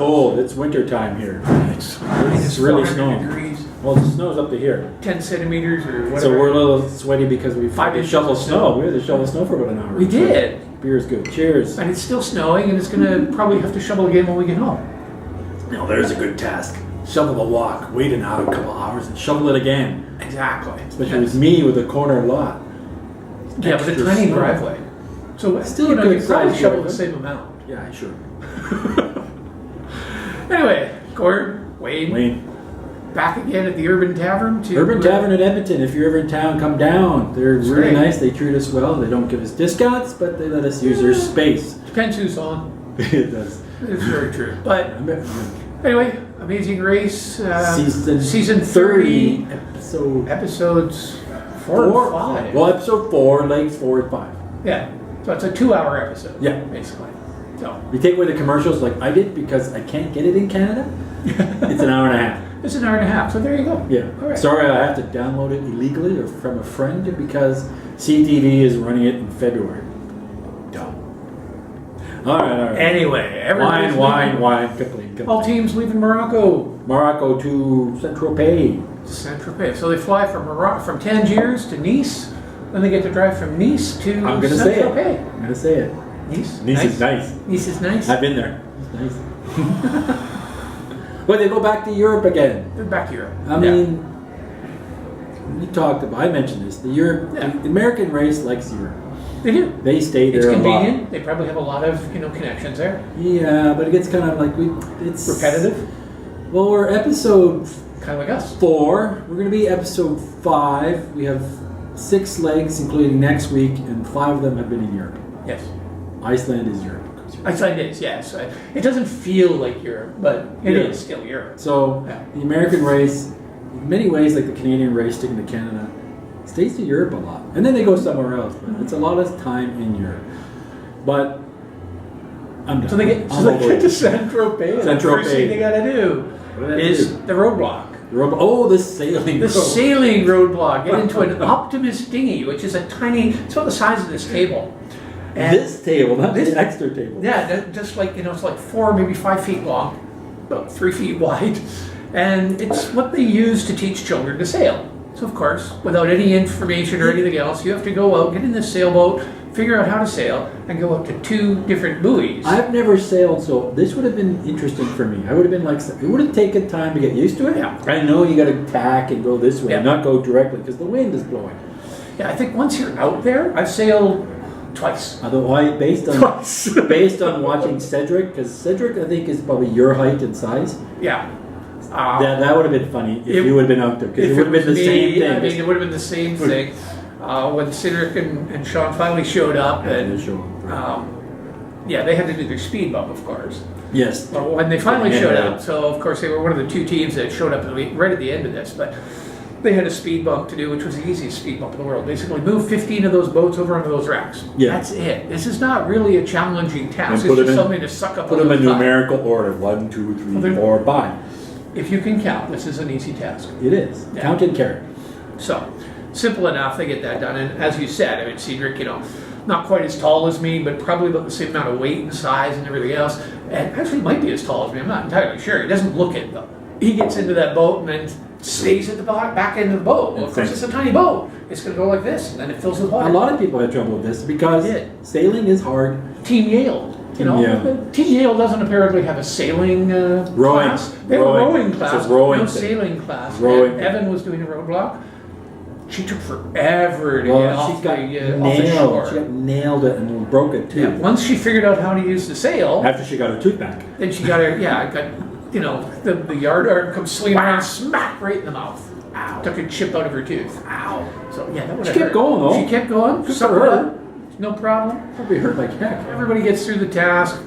cold. It's winter time here. It's really 400 snowing. degrees, Well, the snow's up to here. 10 centimeters or whatever. So we're a little sweaty because we 5 had to inches shovel of snow. We had to shovel snow for about an hour. We did. Beer's good. Cheers. And it's still snowing, and it's going to probably have to shovel again when we get home. Now there's a good task. Shovel the walk. Wait an hour, a couple hours, and shovel it again. Exactly. Especially with me with a corner lot. Yeah, but a Extra tiny snow. driveway. So Still you a know, good you probably size shovel the driveway. same amount. Yeah, sure. Anyway, Gord, Wayne. back again at the Urban Tavern. Urban Tavern in Edmonton. If you're ever in town, come down. They're really great. nice. They treat us well. They don't give us discounts, but they let us use their space. Depends who's on. It does. It's very true. But anyway, Amazing Race, season 30, episodes 4 and 5. Well, episode 4, legs 4 and 5. Yeah, so it's a 2-hour episode. Yeah. Basically. So We take away the commercials like I did because I can't get it in Canada. It's an hour and a half. it's an hour and a half. So there you go. Yeah. All right. Sorry, I have to download it illegally or from a friend because CTV is running it in February. Dumb. All right. Anyway, everybody's Wine. Quickly. all teams leaving Morocco. Morocco to Saint-Tropez. Saint-Tropez. So they fly from Tangiers to Nice, then they get to drive from Nice to I'm gonna say it. Saint-Tropez. I'm gonna say it. Nice. Nice is nice. Nice is nice. I've been there. It's nice. But they go back to Europe again. They're back to Europe. I mean, we talked about. I mentioned this. The American race likes Europe. They do. They stay there It's a lot. convenient. They probably have a lot of connections there. Yeah, but it gets kind of like it's Repetitive, Well, we're episode kind of like us. 4. We're going to be episode 5. We have 6 legs, including next week, and 5 of them have been in Europe. Yes. Iceland is Europe. Iceland is, yes. It doesn't feel like Europe, but it is still Europe. So the American race, in many ways, like the Canadian race sticking to Canada, stays to Europe a lot, and then they go somewhere else. But it's a lot of time in Europe. But I'm done. So they get to Saint-Tropez. The first thing they got to do is the roadblock. The sailing. The sailing roadblock. Get into an Optimus dinghy, which is a tiny. It's about the size of this table. And this table, not this extra table. Yeah, just like it's like 4, maybe 5 feet long, about 3 feet wide, and it's what they use to teach children to sail. So of course, without any information or anything else, you have to go out, get in this sailboat, figure out how to sail, and go up to 2 different buoys. I've never sailed, so this would have been interesting for me. I would have been like, it would have taken time to get used to it. Yeah. I know you got to tack and go this way, not go directly, because the wind is blowing. Yeah, I think once you're out there, I've sailed twice. Otherwise, based on watching Cedric, because Cedric I think is probably your height and size. Yeah. That would have been funny if you would have been out there, because it would have been the same thing. I mean, it would have been the same thing. When Cedric and Sean finally showed up, and they had to do their speed bump, of course. Yes. But when they finally showed up, so of course they were one of the 2 teams that showed up right at the end of this, but they had a speed bump to do, which was the easiest speed bump in the world. Basically, move 15 of those boats over onto those racks. Yeah. That's it. This is not really a challenging task. And It's just something to suck up. Put them in numerical order: 1, 2, 3, 4, 5. If you can count, this is an easy task. It is. Yeah. Count and carry. So, simple enough. They get that done. And as you said, I mean, Cedric, not quite as tall as me, but probably about the same amount of weight and size and everything else. And actually might be as tall as me. I'm not entirely sure. He doesn't look it, though. He gets into that boat and then stays at the back end of the boat. Well, of course, it's a tiny boat. It's going to go like this, and then it fills with water. A lot of people have trouble with this because sailing is hard. Team Yale. Team Yale doesn't apparently have a sailing class. They have a rowing class, no sailing class. And Evan was doing a roadblock. She took forever to get off the shore. She got nailed it and broke it too. Yeah, once she figured out how to use the sail. After she got her tooth back. Then she got her, the yard arm comes swinging around, smack right in the mouth. Ow. Took a chip out of her tooth. Ow. So that would have hurt. She kept going though. She kept going. Good for her. No problem. Probably hurt like heck. Everybody gets through the task.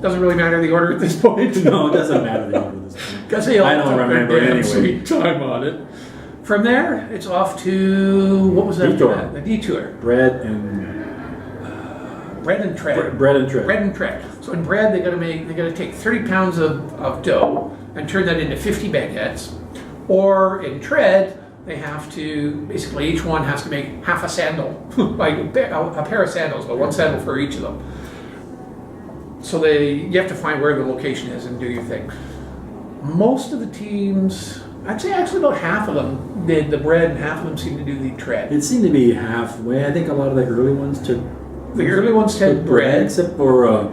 Doesn't really matter the order at this point. No, it doesn't matter the order at this point. Because they all I don't remember anyway. Sweet time on it. From there, it's off to what was that? Detour. The detour. Bread and tread. Bread and tread. Bread and tread. So in bread, they got to take 30 pounds of dough and turn that into 50 baguettes. Or in tread, they have to basically each one has to make half a sandal, like a pair of sandals, but 1 sandal for each of them. So you have to find where the location is and do your thing. Most of the teams, I'd say actually about half of them did the bread and half of them seemed to do the tread. It seemed to be halfway. I think a lot of the early ones took took bread. except for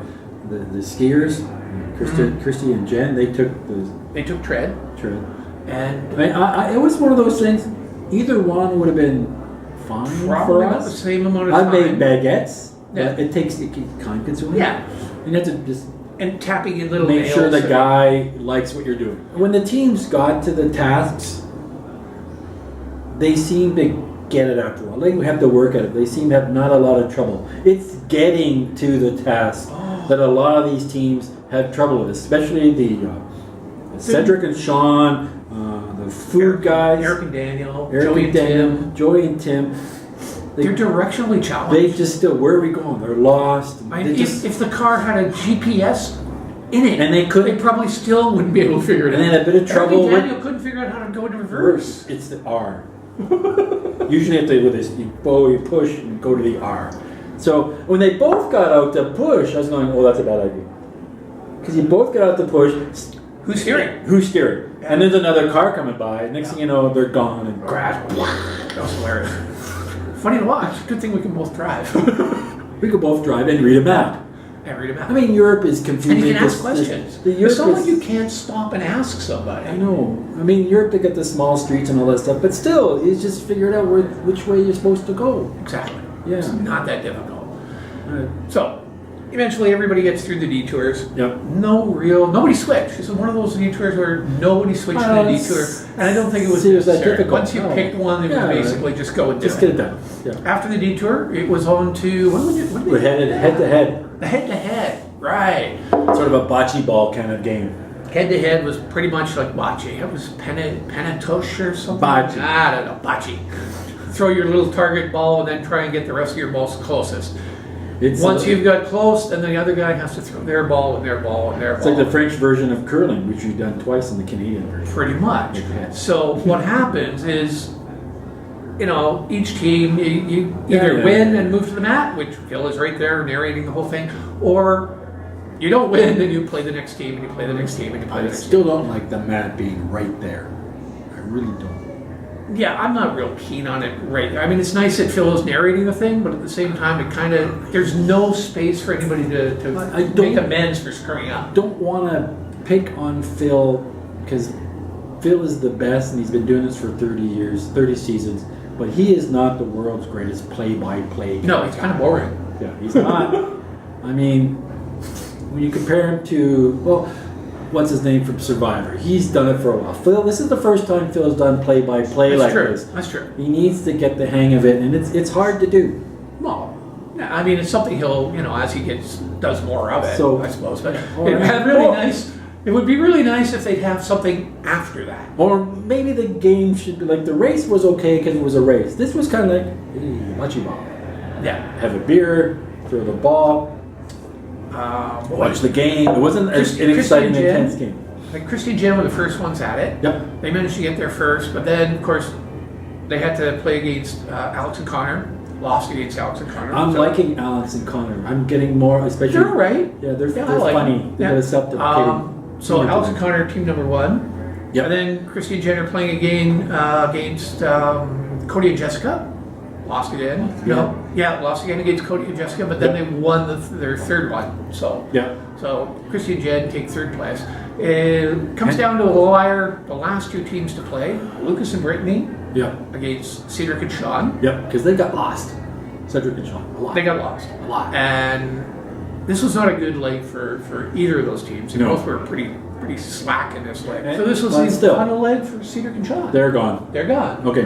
the skiers, Christy and Jen. They took tread. tread. And It was one of those things. Either one would have been fine probably for about the us. same amount of I time. made baguettes. Yeah. It can time consuming. Yeah. You have to just And tapping in little make nails. sure the guy likes what you're doing. When the teams got to the tasks, they seemed to get it after a while. They have to work at it. They seem to have not a lot of trouble. It's getting to the task that a lot of these teams have trouble with, especially the Cedric and Sean, the food guys, Eric and Daniel, Joey and Tim. They're directionally challenged. They just still, where are we going? They're lost. If the car had a GPS in it, And they couldn't- they probably still wouldn't be able to figure it out. And they had a bit of trouble Eric with- and Daniel couldn't figure out how to go into reverse. It's the R. Usually if they with this, you push and go to the R. So when they both got out to push, I was going, oh, that's a bad idea. Because you both got out to push. Who's steering? Who's steering? And there's another car coming by. Next thing you know, they're gone and crash. That was hilarious. Funny to watch. Good thing we can both drive. We could both drive and read a map. And read about I mean, Europe is confusing. and you can ask questions. The It's Europe not like is- you can't stop and ask somebody. I know. I mean, Europe, they got the small streets and all that stuff. But still, you just figured out which way you're supposed to go. Exactly. Yeah. It's not that difficult. Right. So, eventually everybody gets through the detours. Yep. Nobody switched. This is one of those detours where nobody switched to the detour. And I don't think it was See, it was that necessary. difficult. Once you No. picked one, it Yeah, was basically just go and do Just get it done. Yeah. After the detour, it was on to, what did We're headed head to head. The head-to-head, right. Sort of a bocce ball kind of game. Head-to-head was pretty much like bocce. It was penatoche or something. Bocce. I don't know, bocce. Throw your little target ball and then try and get the rest of your balls closest. Once you've got close, then the other guy has to throw their ball and their ball and their It's ball. like the French version of curling, which we've done twice in the Canadian version. Pretty much. Okay. So what happens is, each team, you either win and move to the mat, which Phil is right there narrating the whole thing, or you don't win and you play the next game and you play the next game and you play the I next still don't like the mat being right there. I really don't. game. Yeah, I'm not real keen on it right there. I mean, it's nice that Phil is narrating the thing, but at the same time, it kind of, there's no space for anybody to I don't- make amends for screwing up. Don't want to pick on Phil because Phil is the best and he's been doing this for 30 years, 30 seasons, but he is not the world's greatest play-by-play No, it's kind of boring. Yeah, he's not. I mean, when you compare him to, well, what's his name from Survivor? He's done it for a while. Phil, this is the first time Phil's done play-by-play That's like true. this. That's true. He needs to get the hang of it, and it's hard to do. Well, yeah, I mean, it's something he'll, as he does more of it, So- I suppose. But Or- it'd be really nice. It would be really nice if they'd have something after that. Or maybe the game should be like the race was okay because it was a race. This was kind of like, hey, bocce ball. Yeah. Have a beer, throw the ball, watch the game. It wasn't an exciting, Christy and Jen. intense game. Like Christy and Jen were the first ones at it. Yep. They managed to get there first, but then, of course, they had to play against Alex and Connor. Lost against Alex and Connor. I'm liking Alex and Connor. I'm getting more, especially. They're all right. Yeah, they're I like funny. them. They Yeah. got a self-deprecating. So humor to Alex and them. Connor, team number one. Yep. And then Christy and Jen are playing again against Cody and Jessica. Lost again. No. Yeah, lost again against Cody and Jessica, but then they won their third one. So Yeah. So Christy and Jen take third place. It comes down to the last two teams to play, Lucas and Brittany Yeah. against Cedric and Sean. Yep. Because they got lost. Cedric and Sean. A lot. They got lost. A lot. And this was not a good leg for either of those teams. They No. both were pretty pretty slack in this leg. And- So this was but the still. final leg for Cedric and Sean. They're gone. They're gone. Okay.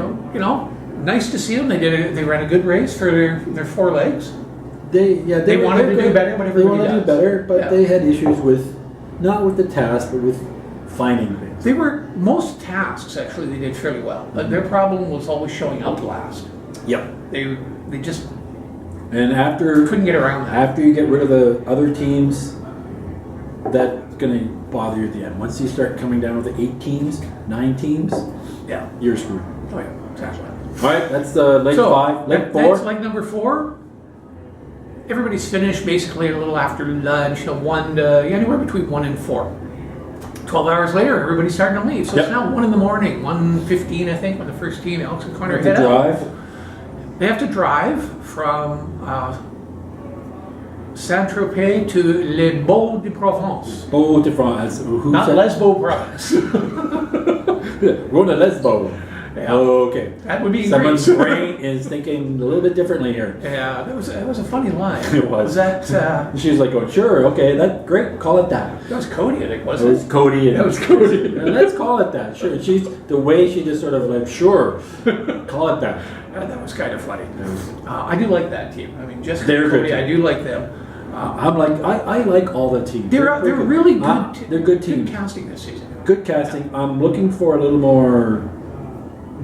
Nice to see them. They ran a good race for their 4 legs. They wanted to do better, but They everybody wanted to do does. better, but Yeah. they had issues with, not with the task, but with finding things. They were most tasks actually they did fairly well, but their problem was always showing up last. Yep. They just And after couldn't get around that. after you get rid of the other teams, that's going to bother you at the end. Once you start coming down with the 8 teams, 9 teams, Yeah. you're screwed. Oh yeah. Exactly. All right, that's the leg 5. Leg 4. That's leg number 4. everybody's finished basically a little after lunch, anywhere between 1 and 4. 12 hours later, everybody's starting to leave. So it's now 1 in the morning, 1:15, I think, when the first team, Alex and Connor, head out. They have to drive from Saint-Tropez to Les Beaux de Provence. Beaux de France. Not Lesbo Provence. We're going to Lesbo. Yeah. Oh, okay. That would be Someone's great. brain is thinking a little bit differently here. Yeah, that was a funny line. It was. That She was like, "Oh, sure, okay, that's great. Call it that." that was Cody, I think, It wasn't was it? Cody. That was Cody. Let's call it that. Sure. She's the way she just sort of like, "Sure, call it that." That was kind of funny. I do like that team. I mean, Jessica They're and good Cody, team. I do like them. I'm like, I like all the teams. They're really good. They're good teams. Good casting this season. Good casting. I'm looking for a little more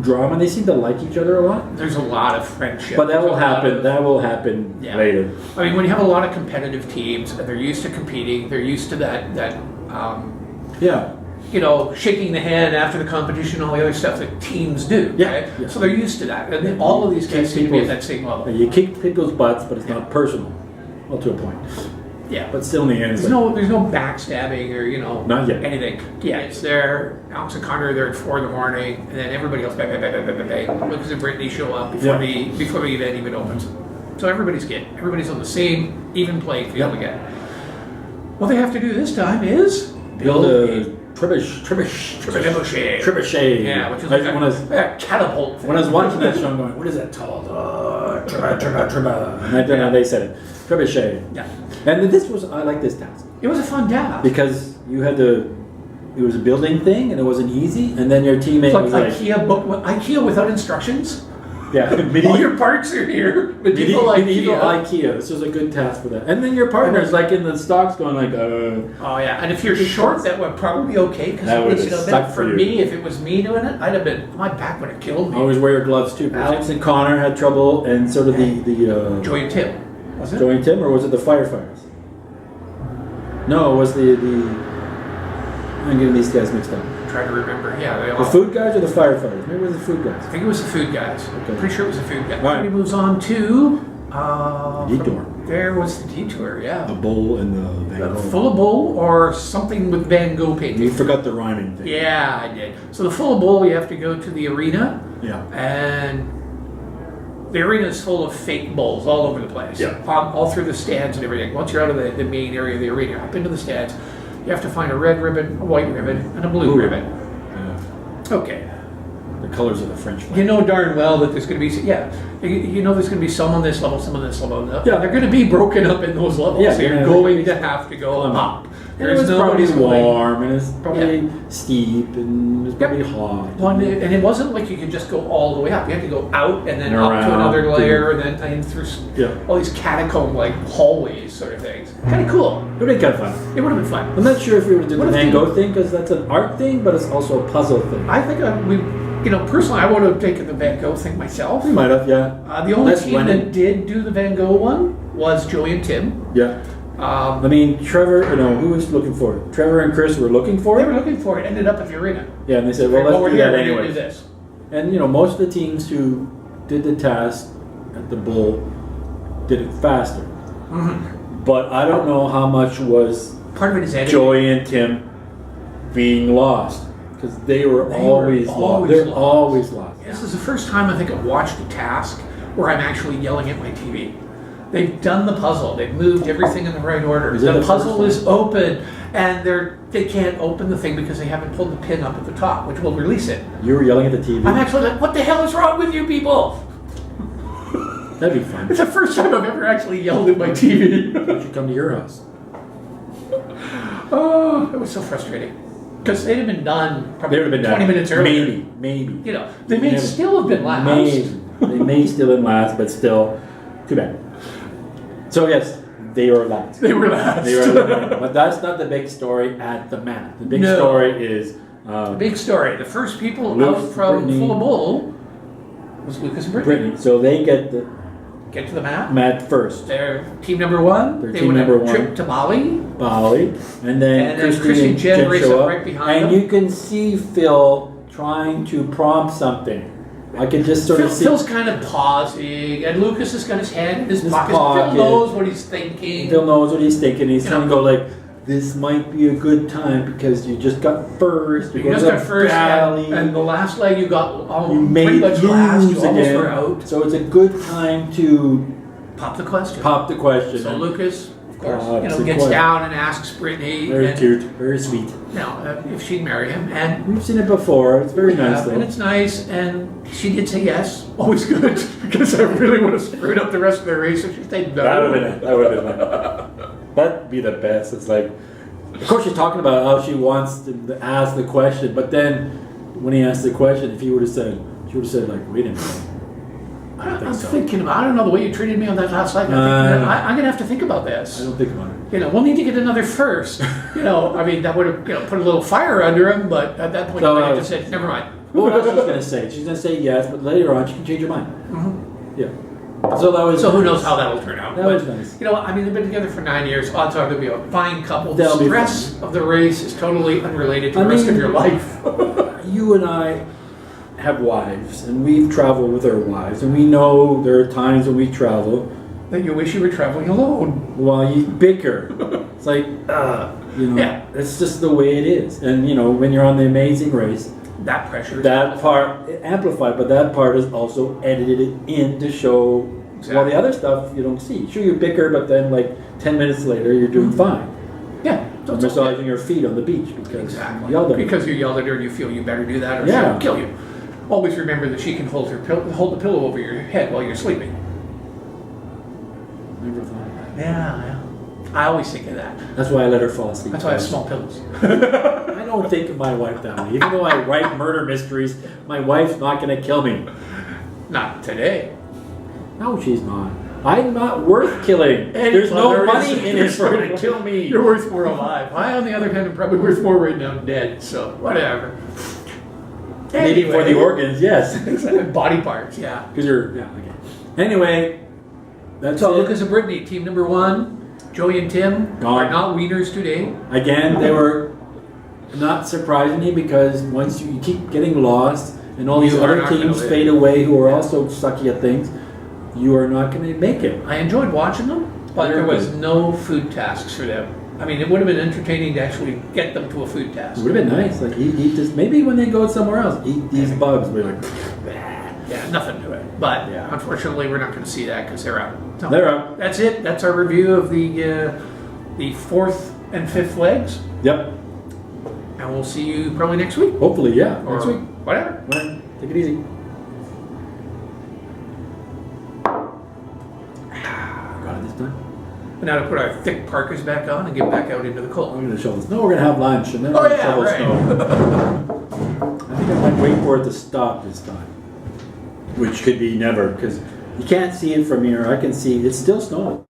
drama. They seem to like each other a lot. There's a lot of friendship. But that There's will a lot happen. of- That will happen Yeah. later. I mean, when you have a lot of competitive teams, and they're used to competing, they're used to that Yeah. shaking the hand after the competition, all the other stuff that teams do. Yeah, Right? yeah. So they're used to that, and then all of these kids seem to be at that same level. You kick people's butts, but it's not personal. Well, to a point. Yeah, But still, in the end, it's there's like, no backstabbing or Not yet. anything. Yeah, it's there. Alex and Connor are there at 4 in the morning, and then everybody else bang. Lucas and Brittany show up before the event even opens. So everybody's good. Everybody's on the same even playing field again. What they have to do this time is build a trebuchet. Yeah, which is like a catapult thing. When I was watching that show, I'm going, what is that called? Treba. And I don't know how they said it. Trebuchet. Yeah. And I like this task. It was a fun task. Because you had to, it was a building thing and it wasn't easy. And then your teammate It's like was like, IKEA without instructions. yeah, All your parts are here. Medieval IKEA. This was a good task for that. And then your partner's like in the stocks going like, Oh yeah, and if you're short, that would probably be okay because That at least would've sucked for for you. me, if it was me doing it, I'd have been my back would have killed me. always wear your gloves too. Alex and Connor had trouble and sort of the Joy and Tim, was it? Joey and Tim, or was it the firefighters? No, it was the I'm getting these guys mixed up. I'm trying to remember. Yeah, they The all. food guys or the firefighters? Maybe it was the food guys. I think it was the food guys. Okay. Pretty sure it was the food guys. All right. He moves on to Detour. There was the detour. Yeah. The bowl and the Van Gogh. Full of bowl or something with Van Gogh painting. You forgot the rhyming thing. Yeah, I did. So the full of bowl, you have to go to the arena, Yeah. and the arena is full of fake bowls all over the place. Yeah. All through the stands and everything. Once you're out of the main area of the arena, up into the stands, you have to find a red ribbon, a white ribbon, and a blue ribbon. Yeah. Okay. The colors of the French flag. You know darn well that there's going to be, you know there's going to be some on this level, some on this level. Yeah. They're going to be broken up in those levels. Yeah, So you're yeah, going to have to go up. And it was probably warm, and it's probably Yeah. steep, and it's probably hot. And it wasn't like you could just go all the way up. You had to go out and then And up to around, another layer, and then in through Yeah. all these catacomb-like hallways sort of things. Kind of cool. It would be kind of fun. It would have been fun. I'm not sure if we would do What the if Van they- Gogh thing, because that's an art thing, but it's also a puzzle thing. I think personally, I would have taken the Van Gogh thing myself. We might have, yeah. The only That's team when that did do the Van Gogh one was Joey and Tim. Yeah. I mean, who was looking for it? Trevor and Chris were looking for They it? were looking for it, ended up at the arena. Yeah, and they said, well, let's we're do here, that we're gonna anyway. do this. And, most of the teams who did the task at the Bull did it faster. Mm-hmm. But I don't know how much was Part of it is editing. Joey and Tim being lost. Because they were always lost. They're lost. always lost. This is the first time I think I've watched a task where I'm actually yelling at my TV. They've done the puzzle. They've moved everything in the right order. Is it The the puzzle first is open, and they can't open the thing because they haven't pulled the pin up at the top, which will release it. You were yelling at the TV. I'm actually like, what the hell is wrong with you people? That'd be fun. It's the first time I've ever actually yelled at my TV. Why should come to your house? Oh, it was so frustrating. Because they'd have been done probably They would have been 20 done. minutes earlier. Maybe. They may Yeah. still have been last. They may still in last, but still, too bad. So yes, they were last. They were last. They were last. But that's not the big story at the mat. The big No. story is Big story. The first people Luke, out from Brittany. Full of Bull was Lucas and Brittany. Brittany. So they get the Get to the map. mat first. They're team number one. They're They team went number on a one. trip to Bali. Bali, and then Christy and Jen race show up up, right behind and them. you can see Phil trying to prompt something. I could just sort of see. Phil's kind of pausing, and Lucas has got his hand in his pocket. pocket. Phil knows what he's thinking. Phil knows what he's thinking. He's You trying to know. go like, this might be a good time because you just got first. You just got first, and the last leg you got you may pretty much last. lose You almost were again. out. So it's a good time to Pop the question. pop the question. So Lucas, of course, Pops the gets question. down and asks Brittany, Very and, cute, very sweet. if she'd marry him, and We've seen it before. It's very nice and though. it's nice, and she did say yes. Always good, because I really would have screwed up the rest of the race if she said no. That would have been it. That would have been it. That'd be the best. It's like, of course, she's talking about how she wants to ask the question, but then when he asked the question, if he would have said, she would have said like, wait a minute. I don't I'm think so. thinking about. I don't know the way you treated me on that last leg. I'm gonna have to think about I this. don't think about it. We'll need to get another first. That would have put a little fire under him. But at that point, No, I just said, never mind. What else she's gonna say? She's gonna say yes, but later on she can change her mind. Yeah. So that was. So who knows how that'll turn out? That But, was nice. they've been together for 9 years. Odds are they'll be a fine couple. The They'll be stress of the race is totally unrelated to the rest of your life. You and I have wives, and we've traveled with our wives, and we know there are times when we travel That you wish you were traveling alone. while you bicker. It's like, Yeah. it's just the way it is. And when you're on the Amazing Race, That pressure. that part amplified, but that part is also edited in to show all the other stuff you don't see. Sure, you bicker, but then like 10 minutes later, you're doing fine. Yeah. So it's Massaging your feet on the beach because Exactly. you yelled at her. Because you yelled at her and you feel you better do that or Yeah. she'll kill you. Always remember that she can hold the pillow over your head while you're sleeping. Never thought of that. Yeah. I always think of that. That's why I let her fall asleep. That's why I have small pillows. I don't think of my wife that way. Even though I write murder mysteries, my wife's not going to kill me. Not today. No, she's not. I'm not worth killing. There's no money in it for her to kill me. You're worth more alive. I, on the other hand, am probably worth more right now dead. So whatever. Maybe for the organs, yes. Body parts, yeah. Because okay. Anyway, that's So it. Lucas and Brittany, team number 1. Joey and Tim Gone. are not wieners today. Again, they were not surprisingly because once you keep getting lost and all these You are other not gonna teams win. fade away who are also sucky at things, you are not going to make it. I enjoyed watching them, but They're there was good. no food tasks for them. I mean, it would have been entertaining to actually get them to a food It task. would have been nice. Like eat this. Maybe when they go somewhere else, eat these bugs. We're like, Yeah, nothing to it. But Yeah. unfortunately, we're not going to see that because they're out. So they're out. that's it. That's our review of the 4th and 5th legs. Yep. And we'll see you probably next week. Hopefully, yeah. Or Next week. whatever. Whatever. Take it easy. Got it this time. And now to put our thick parkas back on and get back out into the cold. I'm going to shovel snow. We're going to have lunch and then Oh, we're yeah, shovel right. snow. I think I might wait for it to stop this time, which could be never because you can't see it from here. I can see it's still snowing.